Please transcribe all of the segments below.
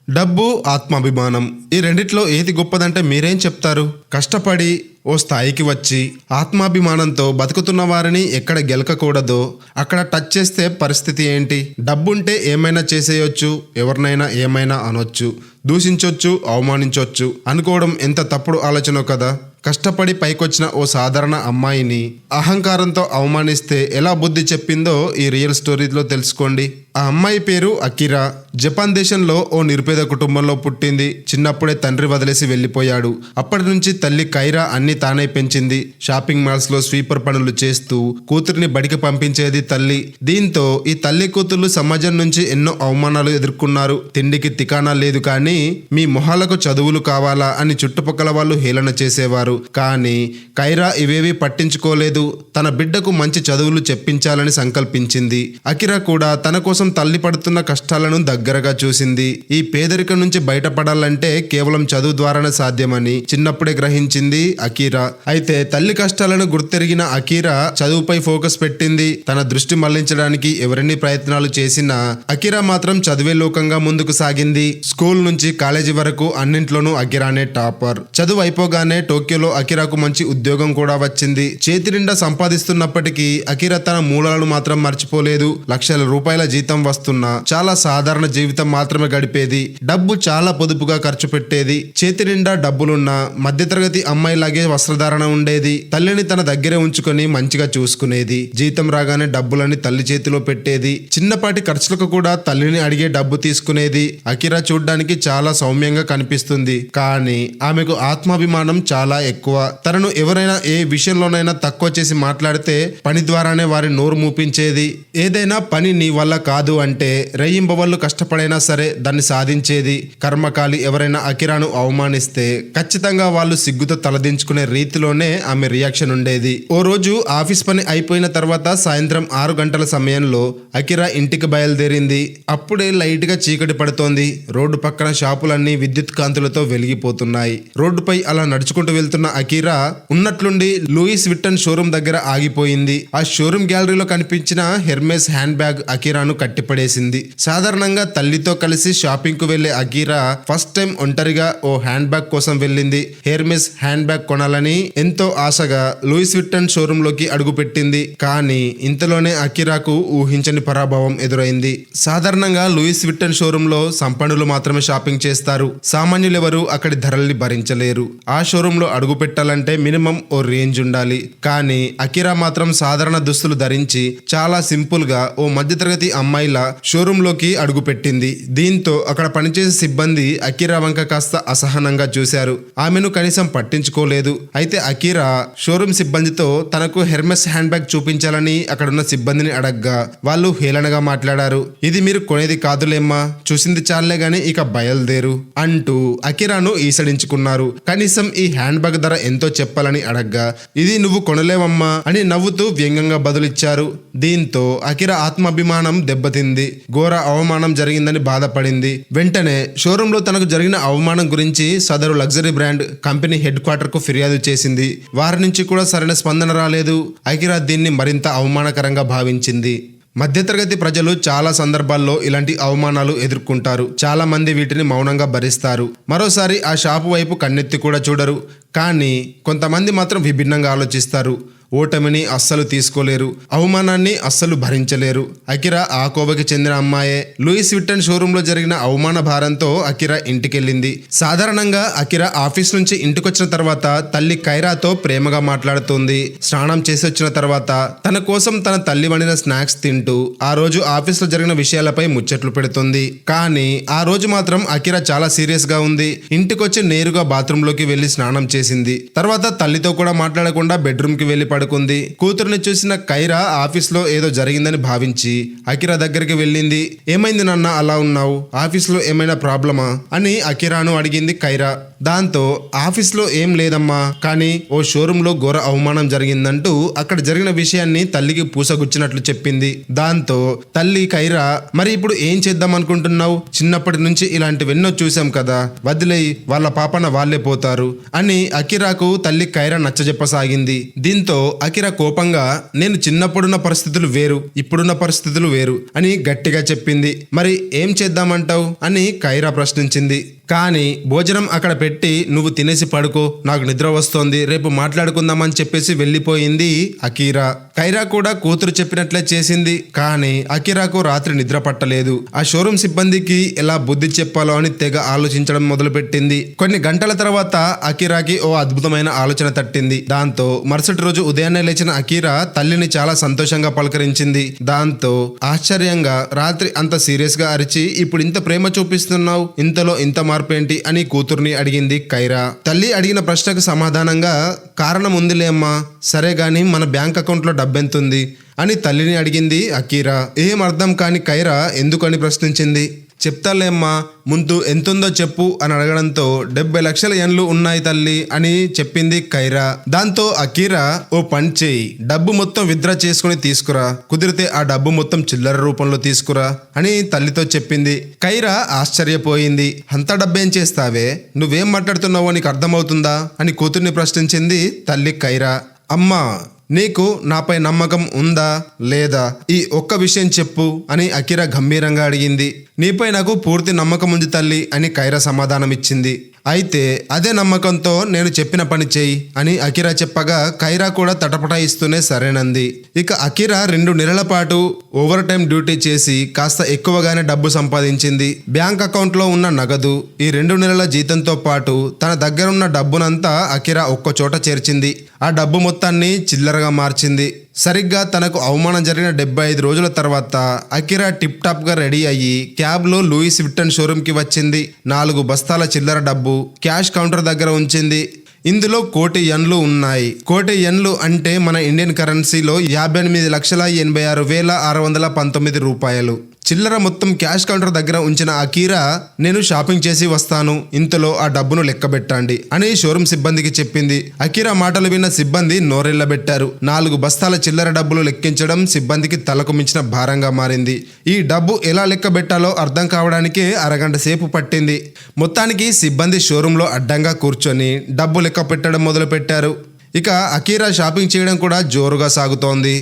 డబ్బు, ఆత్మాభిమానం ఈ రెండిట్లో ఏది గొప్పదంటే మీరేం చెప్తారు? కష్టపడి ఓ స్థాయికి వచ్చి ఆత్మాభిమానంతో బతుకుతున్న వారిని ఎక్కడ గెలకకూడదో అక్కడ టచ్ చేస్తే పరిస్థితి ఏంటి? డబ్బుంటే ఏమైనా చేసేయొచ్చు, ఎవరినైనా ఏమైనా అనొచ్చు, దూషించొచ్చు, అవమానించొచ్చు అనుకోవడం ఎంత తప్పుడు ఆలోచనో కదా. కష్టపడి పైకొచ్చిన ఓ సాధారణ అమ్మాయిని అహంకారంతో అవమానిస్తే ఎలా బుద్ధి చెప్పిందో ఈ రియల్ స్టోరీలో తెలుసుకోండి. ఆ అమ్మాయి పేరు అకిరా. జపాన్ దేశంలో ఓ నిరుపేద కుటుంబంలో పుట్టింది. చిన్నప్పుడే తండ్రి వదిలేసి వెళ్ళిపోయాడు. అప్పటి నుంచి తల్లి కైరా అన్ని తానే పెంచింది. షాపింగ్ మాల్స్ లో స్వీపర్ పనులు చేస్తూ కూతురిని బడికి పంపించేది తల్లి. దీంతో ఈ తల్లి కూతుర్లు సమాజం నుంచి ఎన్నో అవమానాలు ఎదుర్కొన్నారు. తిండికి తికానా లేదు కానీ మీ మొహాలకు చదువులు కావాలా అని చుట్టుపక్కల వాళ్ళు హేళన చేసేవారు. కానీ కైరా ఇవేవి పట్టించుకోలేదు. తన బిడ్డకు మంచి చదువులు చెప్పించాలని సంకల్పించింది. అకిరా కూడా తన కోసం తల్లి పడుతున్న కష్టాలను దగ్గరగా చూసింది. ఈ పేదరికం నుంచి బయటపడాలంటే కేవలం చదువు ద్వారానే సాధ్యమని చిన్నప్పుడే గ్రహించింది అకిరా. అయితే తల్లి కష్టాలను గుర్తెరిగిన అకిరా చదువుపై ఫోకస్ పెట్టింది. తన దృష్టి మళ్లించడానికి ఎవరెన్ని ప్రయత్నాలు చేసినా అకిరా మాత్రం చదివే లోకంగా ముందుకు సాగింది. స్కూల్ నుంచి కాలేజీ వరకు అన్నింట్లోనూ అకిరానే టాపర్. చదువు అయిపోగానే టోక్యోలో అకిరాకు మంచి ఉద్యోగం కూడా వచ్చింది. చేతి నిండా సంపాదిస్తున్నప్పటికీ అకిరా తన మూలాలను మాత్రం మర్చిపోలేదు. లక్షల రూపాయల జీతం వస్తున్నా చాలా సాధారణ జీవితం మాత్రమే గడిపేది. డబ్బు చాలా పొదుపుగా ఖర్చు పెట్టేది. చేతి నిండా డబ్బులున్నా మధ్యతరగతి అమ్మాయిలాగే వస్త్రధారణ ఉండేది. తల్లిని తన దగ్గరే ఉంచుకొని మంచిగా చూసుకునేది. జీతం రాగానే డబ్బులని తల్లి చేతిలో పెట్టేది. చిన్నపాటి ఖర్చులకు కూడా తల్లిని అడిగే డబ్బు తీసుకునేది. అకిరా చూడ్డానికి చాలా సౌమ్యంగా కనిపిస్తుంది, కానీ ఆమెకు ఆత్మాభిమానం చాలా ఎక్కువ. తనను ఎవరైనా ఏ విషయంలోనైనా తక్కువ చేసి మాట్లాడితే పని ద్వారానే వారి నోరు మూపించేది. ఏదైనా పని నీ వల్ల కాదు అంటే రెయ్యింబవళ్ళు కష్టపడైనా సరే దాన్ని సాధించేది. కర్మకాలి ఎవరైనా అకిరాను అవమానిస్తే ఖచ్చితంగా వాళ్ళు సిగ్గుతో తలదించుకునే రీతిలోనే ఆమె రియాక్షన్ ఉండేది. ఓ రోజు ఆఫీస్ పని అయిపోయిన తర్వాత సాయంత్రం 6 గంటల సమయంలో అకిరా ఇంటికి బయలుదేరింది. అప్పుడే లైట్ గా చీకటి పడుతోంది. రోడ్డు పక్కన షాపులన్నీ విద్యుత్ కాంతులతో వెలిగిపోతున్నాయి. రోడ్డుపై అలా నడుచుకుంటూ వెళ్తున్న అకిరా ఉన్నట్లుండి లూయిస్ విట్టన్ షోరూమ్ దగ్గర ఆగిపోయింది. ఆ షోరూమ్ గ్యాలరీలో కనిపించిన హెర్మెస్ హ్యాండ్ బ్యాగ్ అకిరాను కట్టిపడేసింది. సాధారణంగా తల్లితో కలిసి షాపింగ్ కు వెళ్లే అకిరా ఫస్ట్ టైం ఒంటరిగా ఓ హ్యాండ్ బ్యాగ్ కోసం వెళ్ళింది. హెర్మెస్ హ్యాండ్ బ్యాగ్ కొనాలని ఎంతో ఆశగా లూయిస్ విట్టన్ షోరూమ్ లోకి అడుగుపెట్టింది. కానీ ఇంతలోనే అకిరాకు ఊహించని పరాభవం ఎదురైంది. సాధారణంగా లూయిస్ విట్టన్ షోరూమ్ లో సంపన్నులు మాత్రమే షాపింగ్ చేస్తారు. సామాన్యులెవరూ అక్కడి ధరల్ని భరించలేరు. ఆ షోరూమ్ లో అడుగు పెట్టాలంటే మినిమం ఓ రేంజ్ ఉండాలి. కానీ అకిరా మాత్రం సాధారణ దుస్తులు ధరించి చాలా సింపుల్ గా ఓ మధ్యతరగతి అమ్మాయిలా షోరూమ్ లోకి అడుగు పెట్టింది. దీంతో అక్కడ పనిచేసే సిబ్బంది అకిరా వంక కాస్త అసహనంగా చూశారు. ఆమెను కనీసం పట్టించుకోలేదు. అయితే అకిరా షోరూమ్ సిబ్బందితో తనకు హెర్మెస్ హ్యాండ్ బ్యాగ్ చూపించాలని అక్కడున్న సిబ్బందిని అడగ్గా వాళ్ళు హేళనగా మాట్లాడారు. ఇది మీరు కొనేది కాదులేమ్మా, చూసింది చాలే గాని ఇక బయలుదేరు అంటూ అకిరాను ఈసడించుకున్నారు. కనీసం ఈ హ్యాండ్ బ్యాగ్ ధర ఎంతో చెప్పాలని అడగ్గా ఇది నువ్వు కొనలేవమ్మా అని నవ్వుతూ వ్యంగ్యంగా బదులిచ్చారు. దీంతో అకిరా ఆత్మాభిమానం దెబ్బతింది. ఘోర అవమానం జరిగిందని బాధపడింది. వెంటనే షోరూమ్ లో తనకు జరిగిన అవమానం గురించి సదరు luxury brand company head quarter కు ఫిర్యాదు చేసింది. వారి నుంచి కూడా సరైన స్పందన రాలేదు. అకిరా దీన్ని మరింత అవమానకరంగా భావించింది. మధ్యతరగతి ప్రజలు చాలా సందర్భాల్లో ఇలాంటి అవమానాలు ఎదుర్కొంటారు. చాలా మంది వీటిని మౌనంగా భరిస్తారు. మరోసారి ఆ షాపు వైపు కన్నెత్తి కూడా చూడరు. కానీ కొంతమంది మాత్రం విభిన్నంగా ఆలోచిస్తారు. ఓటమిని అస్సలు తీసుకోలేరు, అవమానాన్ని అస్సలు భరించలేరు. అకిరా ఆ కోవకి చెందిన అమ్మాయే. లూయిస్ విట్టన్ షోరూమ్ లో జరిగిన అవమాన భారంతో అకిరా ఇంటికెళ్ళింది. సాధారణంగా అకిరా ఆఫీస్ నుంచి ఇంటికొచ్చిన తర్వాత తల్లి కైరాతో ప్రేమగా మాట్లాడుతుంది. స్నానం చేసి వచ్చిన తర్వాత తన కోసం తన తల్లి వండిన స్నాక్స్ తింటూ ఆ రోజు ఆఫీస్ లో జరిగిన విషయాలపై ముచ్చట్లు పెడుతుంది. కానీ ఆ రోజు మాత్రం అకిరా చాలా సీరియస్ గా ఉంది. ఇంటికొచ్చి నేరుగా బాత్రూమ్ లోకి వెళ్లి స్నానం చేసింది. తర్వాత తల్లితో కూడా మాట్లాడకుండా బెడ్రూమ్ కి వెళ్లి పడుకుంది. కూతురుని చూసిన కైరా ఆఫీస్ లో ఏదో జరిగిందని భావించి అకిరా దగ్గరికి వెళ్ళింది. ఏమైంది నాన్న అలా ఉన్నావు? ఆఫీస్ లో ఏమైనా ప్రాబ్లమా అని అకిరాను అడిగింది కైరా. దాంతో ఆఫీస్లో ఏం లేదమ్మా, కానీ ఓ షోరూంలో ఘోర అవమానం జరిగిందంటూ అక్కడ జరిగిన విషయాన్ని తల్లికి పూసగుచ్చినట్లు చెప్పింది. దాంతో తల్లి కైరా, మరి ఇప్పుడు ఏం చేద్దాం అనుకుంటున్నావు? చిన్నప్పటి నుంచి ఇలాంటివెన్నో చూసాం కదా, వదిలేయి, వాళ్ళ పాపన వాళ్ళే పోతారు అని అకిరాకు తల్లి కైరా నచ్చజెప్పసాగింది. దీంతో అకిరా కోపంగా, నేను చిన్నప్పుడున్న పరిస్థితులు వేరు, ఇప్పుడున్న పరిస్థితులు వేరు అని గట్టిగా చెప్పింది. మరి ఏం చేద్దామంటావు అని కైరా ప్రశ్నించింది. కానీ భోజనం అక్కడ పెట్టి, నువ్వు తినేసి పడుకో, నాకు నిద్ర వస్తోంది, రేపు మాట్లాడుకుందామని చెప్పేసి వెళ్ళిపోయింది అకీరా. కైరా కూడా కూతురు చెప్పినట్లే చేసింది. కానీ అకీరాకు రాత్రి నిద్ర పట్టలేదు. ఆ షోరూమ్ సిబ్బందికి ఎలా బుద్ధి చెప్పాలో అని తెగ ఆలోచించడం మొదలుపెట్టింది. కొన్ని గంటల తర్వాత అకీరాకి ఓ అద్భుతమైన ఆలోచన తట్టింది. దాంతో మరుసటి రోజు ఉదయాన్నే లేచిన అకీరా తల్లిని చాలా సంతోషంగా పలకరించింది. దాంతో ఆశ్చర్యంగా, రాత్రి అంత సీరియస్ గా అరిచి ఇప్పుడు ఇంత ప్రేమ చూపిస్తున్నావు, ఇంతలో ఇంత మార్పేంటి అని కూతుర్ని అడిగింది కైరా. తల్లి అడిగిన ప్రశ్నకు సమాధానంగా, కారణం ఉందిలే అమ్మా, సరే గాని మన బ్యాంక్ అకౌంట్ లో డబ్బెంతుంది అని తల్లిని అడిగింది అకీరా. ఏం అర్థం కాని కైరా ఎందుకని ప్రశ్నించింది. చెప్తాలేమ్మా, ముందు ఎంతుందో చెప్పు అని అడగడంతో 70 లక్షల యెన్లు ఉన్నాయి తల్లి అని చెప్పింది కైరా. దాంతో అకీరా, ఓ పని చేయి, డబ్బు మొత్తం విత్డ్రా చేసుకుని తీసుకురా, కుదిరితే ఆ డబ్బు మొత్తం చిల్లర రూపంలో తీసుకురా అని తల్లితో చెప్పింది. కైరా ఆశ్చర్యపోయింది. అంత డబ్బేం చేస్తావే, నువ్వేం మాట్లాడుతున్నావో నీకు అర్థమవుతుందా అని కూతుర్ని ప్రశ్నించింది తల్లి కైరా. అమ్మా, నీకు నాపై నమ్మకం ఉందా లేదా, ఈ ఒక్క విషయం చెప్పు అని అకీరా గంభీరంగా అడిగింది. నీపై నాకు పూర్తి నమ్మకం ఉంది తల్లి అని కైరా సమాధానం ఇచ్చింది. అయితే అదే నమ్మకంతో నేను చెప్పిన పని చేయి అని అకీరా చెప్పగా కైరా కూడా తటపటాయిస్తూనే సరేనంది. ఇక అకీరా 2 నెలల పాటు ఓవర్ టైం డ్యూటీ చేసి కాస్త ఎక్కువగానే డబ్బు సంపాదించింది. బ్యాంక్ అకౌంట్ లో ఉన్న నగదు, ఈ 2 నెలల జీతంతో పాటు తన దగ్గరున్న డబ్బునంతా అకీరా ఒక్క చోట చేర్చింది. ఆ డబ్బు మొత్తాన్ని చిల్లరగా మార్చింది. సరిగ్గా తనకు అవమానం జరిగిన 75 రోజుల తర్వాత అకీరా టిప్ టాప్ గా రెడీ అయ్యి క్యాబ్ లో లూయిస్ విట్టన్ షోరూమ్ కి వచ్చింది. 4 బస్తాల చిల్లర డబ్బు క్యాష్ కౌంటర్ దగ్గర ఉంచింది. ఇందులో 1 కోటి యెన్లు ఉన్నాయి. 1 కోటి యెన్లు అంటే మన ఇండియన్ కరెన్సీలో 58,86,619 రూపాయలు. చిల్లర మొత్తం క్యాష్ కౌంటర్ దగ్గర ఉంచిన అకీరా, నేను షాపింగ్ చేసి వస్తాను, ఇంతలో ఆ డబ్బును లెక్కబెట్టండి అని షోరూమ్ సిబ్బందికి చెప్పింది. అకీరా మాటలు విన్న సిబ్బంది నోరెళ్లబెట్టారు. 4 బస్తాల చిల్లర డబ్బులు లెక్కించడం సిబ్బందికి తలకు మించిన భారంగా మారింది. ఈ డబ్బు ఎలా లెక్కబెట్టాలో అర్థం కావడానికే అరగంట సేపు పట్టింది. మొత్తానికి సిబ్బంది షోరూంలో అడ్డంగా కూర్చొని డబ్బు లెక్క పెట్టడం మొదలు పెట్టారు. ఇక అకీరా షాపింగ్ చేయడం కూడా జోరుగా సాగుతోంది.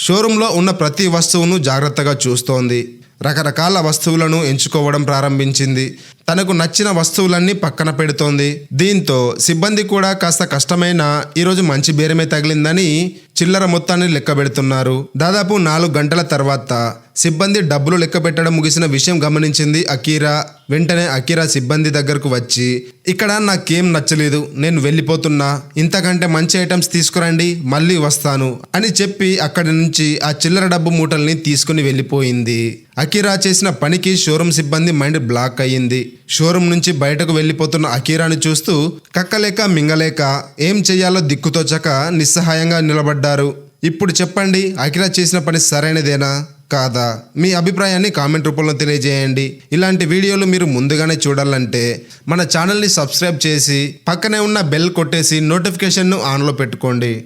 షోరూంలో ఉన్న ప్రతి వస్తువును జాగ్రత్తగా చూస్తోంది. రకరకాల వస్తువులను ఎంచుకోవడం ప్రారంభించింది. తనకు నచ్చిన వస్తువులన్నీ పక్కన పెడుతోంది. దీంతో సిబ్బంది కూడా కాస్త కష్టమైన ఈరోజు మంచి బేరమే తగిలిందని చిల్లర మొత్తాన్ని లెక్క పెడుతున్నారు. దాదాపు 4 గంటల తర్వాత సిబ్బంది డబ్బులు లెక్క పెట్టడం ముగిసిన విషయం గమనించింది అకీరా. వెంటనే అకీరా సిబ్బంది దగ్గరకు వచ్చి, ఇక్కడ నాకేం నచ్చలేదు, నేను వెళ్ళిపోతున్నా, ఇంతకంటే మంచి ఐటమ్స్ తీసుకురండి, మళ్ళీ వస్తాను అని చెప్పి అక్కడి నుంచి ఆ చిల్లర డబ్బు మూటల్ని తీసుకుని వెళ్ళిపోయింది. అకీరా చేసిన పనికి షోరూమ్ సిబ్బంది మైండ్ బ్లాక్ అయ్యింది. షోరూమ్ నుంచి బయటకు వెళ్ళిపోతున్న అకీరాను చూస్తూ కక్కలేక మింగలేక ఏం చెయ్యాలో దిక్కుతోచక నిస్సహాయంగా నిలబడ్డారు. ఇప్పుడు చెప్పండి, అకీరా చేసిన పని సరైనదేనా కాదా? మీ అభిప్రాయాన్ని కామెంట్ రూపంలో తెలియజేయండి. ఇలాంటి వీడియోలు మీరు ముందుగానే చూడాలంటే మన ఛానల్ని సబ్స్క్రైబ్ చేసి పక్కనే ఉన్న బెల్ కొట్టేసి నోటిఫికేషన్ను ఆన్లో పెట్టుకోండి.